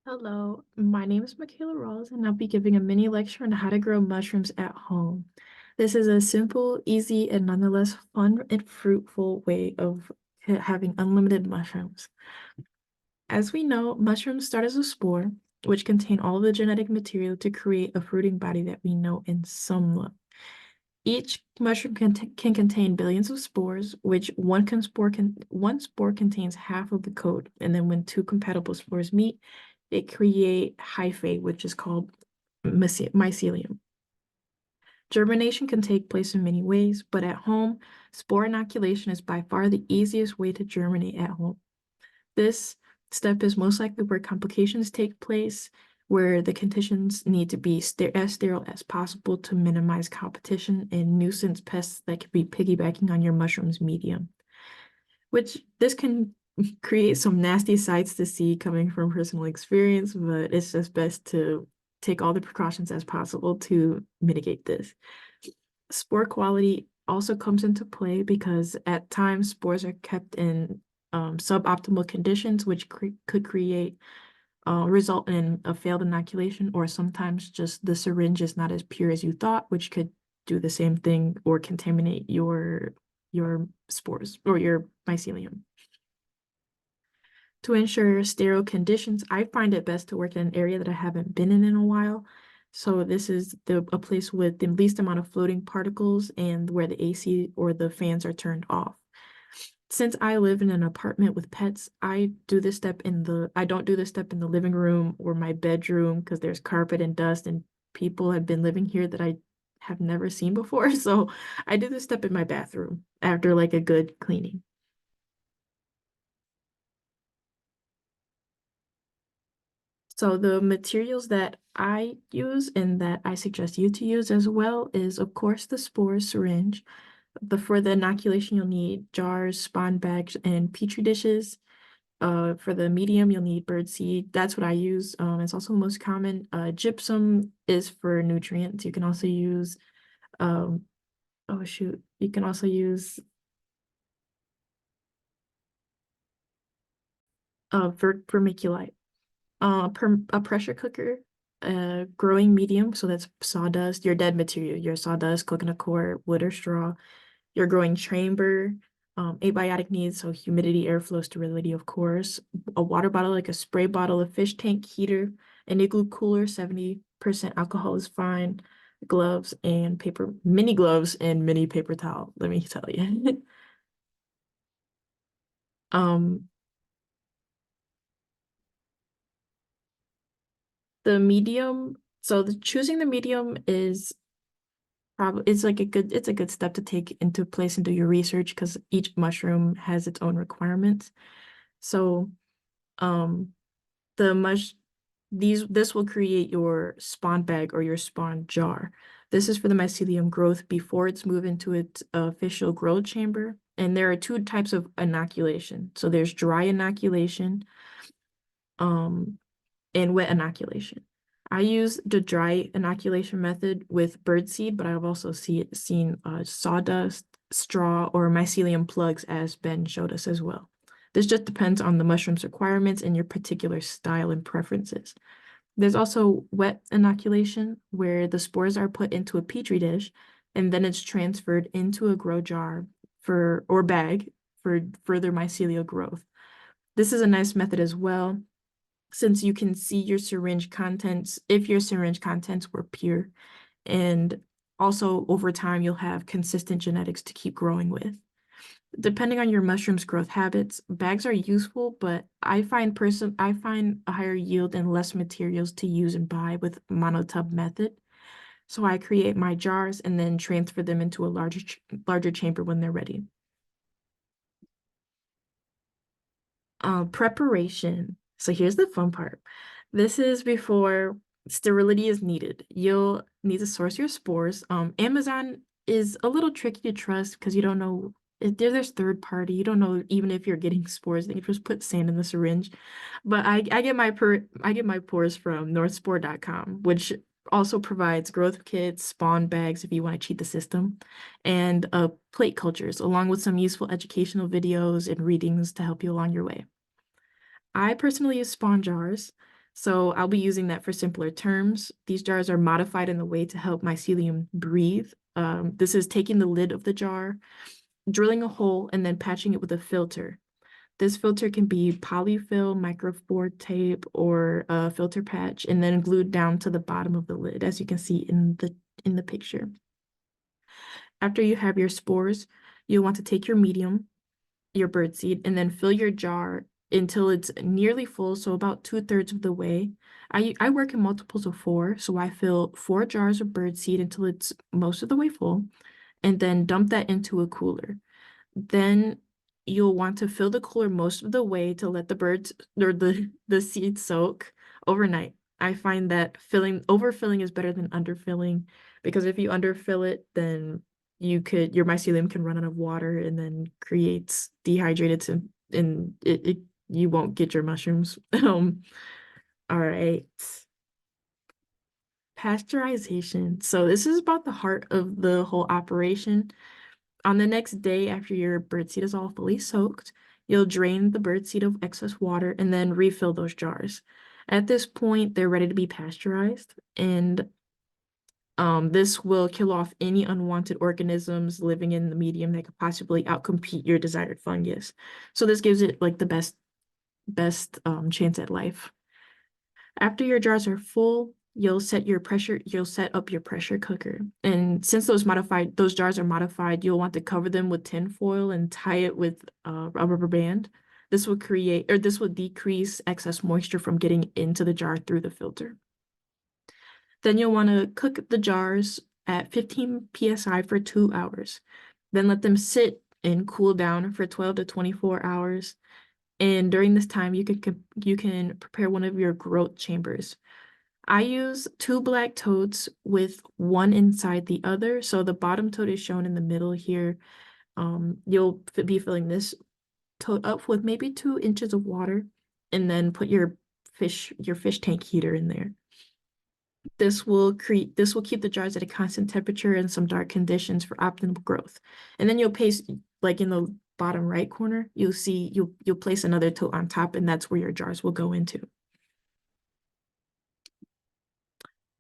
Hello, my name is Michaela Rawls, and I'll be giving a mini lecture on how to grow mushrooms at home. This is a simple, easy, and nonetheless fun and fruitful way of having unlimited mushrooms. As we know, mushrooms start as a spore, which contain all the genetic material to create a fruiting body that we know in some look. Each mushroom can contain billions of spores, which one spore contains half of the code. And then when two compatible spores meet, they create hyphae, which is called mycelium. Germination can take place in many ways, but at home, spore inoculation is by far the easiest way to germinate at home. This step is most likely where complications take place, where the conditions need to be as sterile as possible to minimize competition and nuisance pests that could be piggybacking on your mushroom's medium, which this can create some nasty sights to see coming from personal experience, but it's just best to take all the precautions as possible to mitigate this. Spore quality also comes into play because at times spores are kept in suboptimal conditions, which could result in a failed inoculation, or sometimes just the syringe is not as pure as you thought, which could do the same thing or contaminate your spores or your mycelium. To ensure sterile conditions, I find it best to work in an area that I haven't been in a while. So this is a place with the least amount of floating particles and where the AC or the fans are turned off. Since I live in an apartment with pets, I don't do this step in the living room or my bedroom because there's carpet and dust and people have been living here that I have never seen before. So I do this step in my bathroom after like a good cleaning. So the materials that I use and that I suggest you to use as well is, of course, the spore syringe. For the inoculation, you'll need jars, spawn bags, and petri dishes. For the medium, you'll need birdseed. That's what I use. It's also the most common. Gypsum is for nutrients. You can also use, um, oh shoot, you can also use vermiculite. A pressure cooker, growing medium, so that's sawdust, your dead material, your sawdust, coconut coir, wood or straw, your growing chamber, abiotic needs, so humidity, airflow, sterility, of course, a water bottle, like a spray bottle, a fish tank heater, an igloo cooler, 70% alcohol is fine, gloves and mini gloves and mini paper towel, let me tell you. Um, the medium, so choosing the medium is probably it's a good step to take into place and do your research because each mushroom has its own requirements. So um the mush this will create your spawn bag or your spawn jar. This is for the mycelium growth before it's moved into its official growth chamber. And there are two types of inoculation. So there's dry inoculation, um, and wet inoculation. I use the dry inoculation method with birdseed, but I've also seen sawdust, straw, or mycelium plugs, as Ben showed us as well. This just depends on the mushroom's requirements and your particular style and preferences. There's also wet inoculation, where the spores are put into a petri dish and then it's transferred into a grow jar or bag for further mycelial growth. This is a nice method as well since you can see your syringe contents if your syringe contents were pure. And also over time, you'll have consistent genetics to keep growing with. Depending on your mushroom's growth habits, bags are useful, but I find a higher yield and less materials to use and buy with monotub method. So I create my jars and then transfer them into a larger chamber when they're ready. Preparation. So here's the fun part. This is before sterility is needed. You'll need to source your spores. Amazon is a little tricky to trust because you don't know if there's third party. You don't know even if you're getting spores. They can just put sand in the syringe. But I get my pores from northspore.com, which also provides growth kits, spawn bags if you want to cheat the system, and plate cultures, along with some useful educational videos and readings to help you along your way. I personally use spawn jars. So I'll be using that for simpler terms. These jars are modified in the way to help mycelium breathe. This is taking the lid of the jar, drilling a hole, and then patching it with a filter. This filter can be polyfill, microspore tape, or a filter patch, and then glued down to the bottom of the lid, as you can see in the picture. After you have your spores, you'll want to take your medium, your birdseed, and then fill your jar until it's nearly full, so about 2/3 of the way. I work in multiples of four, so I fill 4 jars of birdseed until it's most of the way full, and then dump that into a cooler. Then you'll want to fill the cooler most of the way to let the birds or the seeds soak overnight. I find that overfilling is better than underfilling because if you underfill it, then your mycelium can run out of water and then creates dehydrated and it you won't get your mushrooms. All right. Pasteurization. So this is about the heart of the whole operation. On the next day after your birdseed is all fully soaked, you'll drain the birdseed of excess water and then refill those jars. At this point, they're ready to be pasteurized, and this will kill off any unwanted organisms living in the medium that could possibly outcompete your desired fungus. So this gives it like the best chance at life. After your jars are full, you'll set up your pressure cooker. And since those jars are modified, you'll want to cover them with tin foil and tie it with a rubber band. This will decrease excess moisture from getting into the jar through the filter. Then you'll want to cook the jars at 15 psi for 2 hours. Then let them sit and cool down for 12 to 24 hours. And during this time, you can prepare one of your growth chambers. I use 2 black totes with one inside the other. So the bottom tote is shown in the middle here. You'll be filling this tote up with maybe 2 inches of water, and then put your fish tank heater in there. This will keep the jars at a constant temperature and some dark conditions for optimal growth. And then you'll paste, like in the bottom right corner, you'll place another tote on top, and that's where your jars will go into.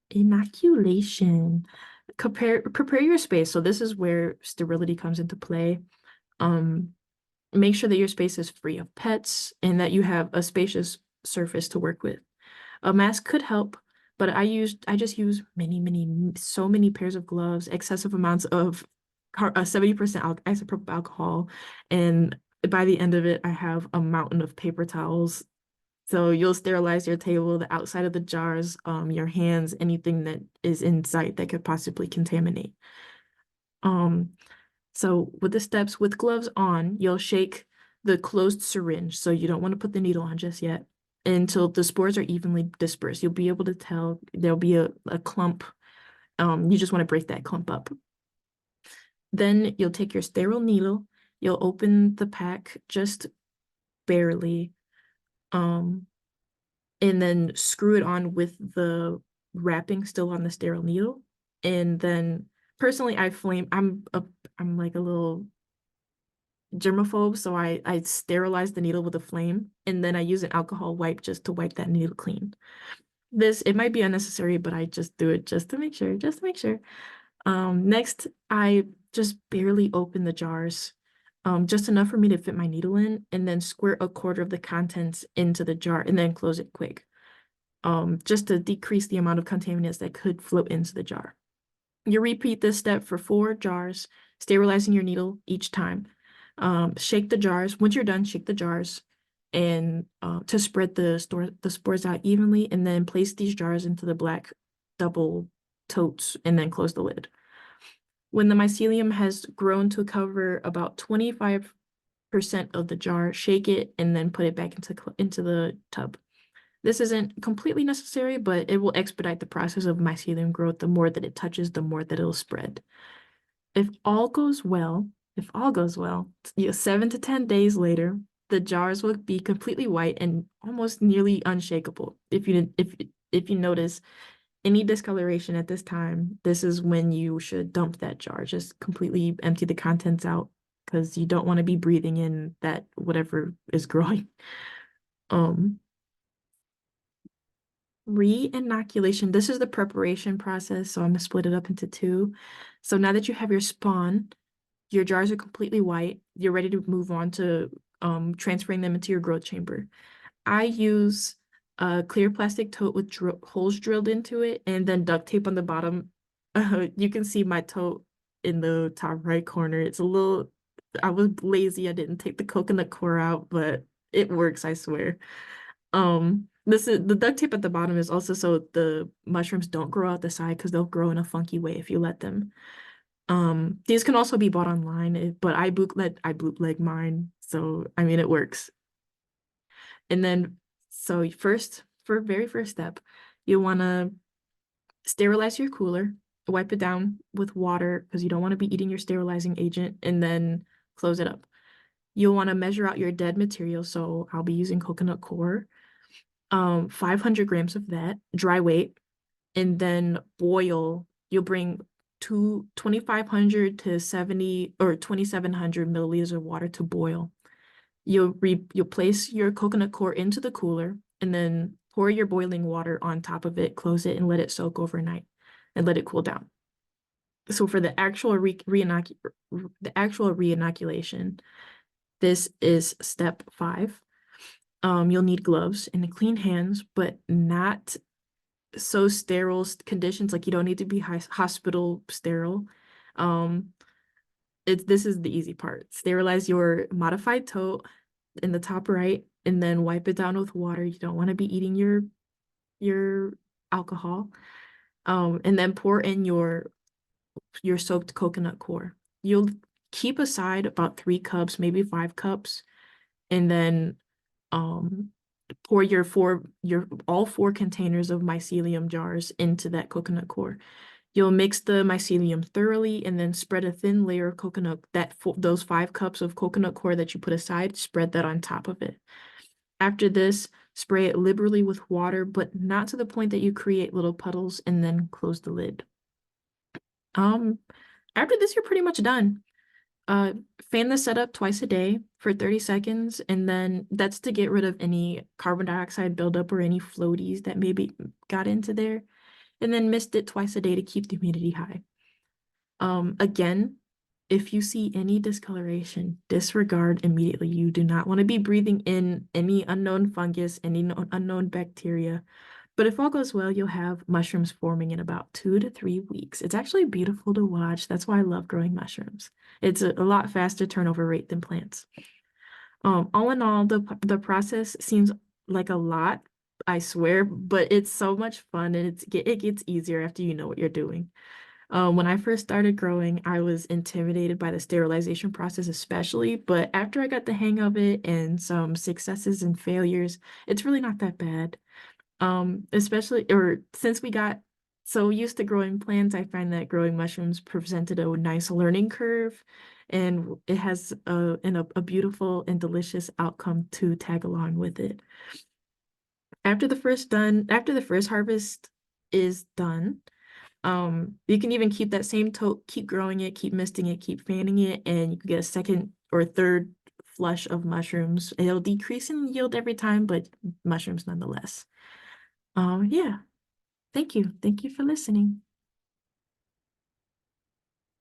Inoculation. Prepare your space. So this is where sterility comes into play. Make sure that your space is free of pets and that you have a spacious surface to work with. A mask could help, but I just use so many pairs of gloves, excessive amounts of 70% isopropyl alcohol, and by the end of it, I have a mountain of paper towels. So you'll sterilize your table, the outside of the jars, your hands, anything that is in sight that could possibly contaminate. So with the steps, with gloves on, you'll shake the closed syringe. So you don't want to put the needle on just yet until the spores are evenly dispersed. You'll be able to tell there'll be a clump. You just want to break that clump up. Then you'll take your sterile needle, you'll open the pack just barely, and then screw it on with the wrapping still on the sterile needle. And then personally, I'm like a little germaphobe, so I sterilize the needle with a flame, and then I use an alcohol wipe just to wipe that needle clean. It might be unnecessary, but I just do it just to make sure, Next, I just barely open the jars, just enough for me to fit my needle in, and then squirt a quarter of the contents into the jar and then close it quick, just to decrease the amount of contaminants that could float into the jar. You repeat this step for 4 jars, sterilizing your needle each time. Shake the jars. Once you're done, shake the jars and to spread the spores out evenly, and then place these jars into the black double totes and then close the lid. When the mycelium has grown to cover about 25% of the jar, shake it and then put it back into the tub. This isn't completely necessary, but it will expedite the process of mycelium growth. The more that it touches, the more that it'll spread. If all goes well, 7 to 10 days later, the jars will be completely white and almost nearly unshakable. If you notice any discoloration at this time, this is when you should dump that jar. Just completely empty the contents out because you don't want to be breathing in that whatever is growing. Re-inoculation. This is the preparation process, so I'm gonna split it up into two. So now that you have your spawn, your jars are completely white. You're ready to move on to transferring them into your growth chamber. I use a clear plastic tote with holes drilled into it and then duct tape on the bottom. You can see my tote in the top right corner. It's a little, I was lazy. I didn't take the coconut core out, but it works, I swear. This is the duct tape at the bottom is also so the mushrooms don't grow out the side because they'll grow in a funky way if you let them. These can also be bought online, but I bootleg mine, so I mean it works. And then, so first, for very first step, you want to sterilize your cooler, wipe it down with water because you don't want to be eating your sterilizing agent, and then close it up. You'll want to measure out your dead material. So I'll be using coconut core, 500 grams of that, dry weight, and then boil. You'll bring 2,500 to 70 or 2,700 milliliters of water to boil. You'll place your coconut core into the cooler and then pour your boiling water on top of it, close it, and let it soak overnight and let it cool down. So for the actual re-inoculation, this is step 5. You'll need gloves and clean hands, but not so sterile conditions. Like you don't need to be hospital sterile. Um, this is the easy part. Sterilize your modified tote in the top right, and then wipe it down with water. You don't want to be eating your alcohol. And then pour in your soaked coconut core. You'll keep aside about 3 cups, maybe 5 cups, and then pour your all 4 containers of mycelium jars into that coconut core. You'll mix the mycelium thoroughly and then spread a thin layer of coconut, those 5 cups of coconut core that you put aside, spread that on top of it. After this, spray it liberally with water, but not to the point that you create little puddles, and then close the lid. Um, After this, you're pretty much done. Uh, Fan the setup twice a day for 30 seconds, and then that's to get rid of any carbon dioxide buildup or any floaties that maybe got into there. And then mist it twice a day to keep the humidity high. Again, if you see any discoloration, disregard immediately. You do not want to be breathing in any unknown fungus, any unknown bacteria. But if all goes well, you'll have mushrooms forming in about 2 to 3 weeks. It's actually beautiful to watch. That's why I love growing mushrooms. It's a lot faster turnover rate than plants. All in all, the process seems like a lot, I swear, but it's so much fun and it gets easier after you know what you're doing. When I first started growing, I was intimidated by the sterilization process, especially, but after I got the hang of it and some successes and failures, it's really not that bad. Especially, or since we got so used to growing plants, I find that growing mushrooms presented a nice learning curve, and it has a beautiful and delicious outcome to tag along with it. After the first harvest is done, you can even keep that same tote, keep growing it, keep misting it, keep fanning it, and you can get a second or third flush of mushrooms. It'll decrease in yield every time, but mushrooms nonetheless. Yeah. Thank you. Thank you for listening.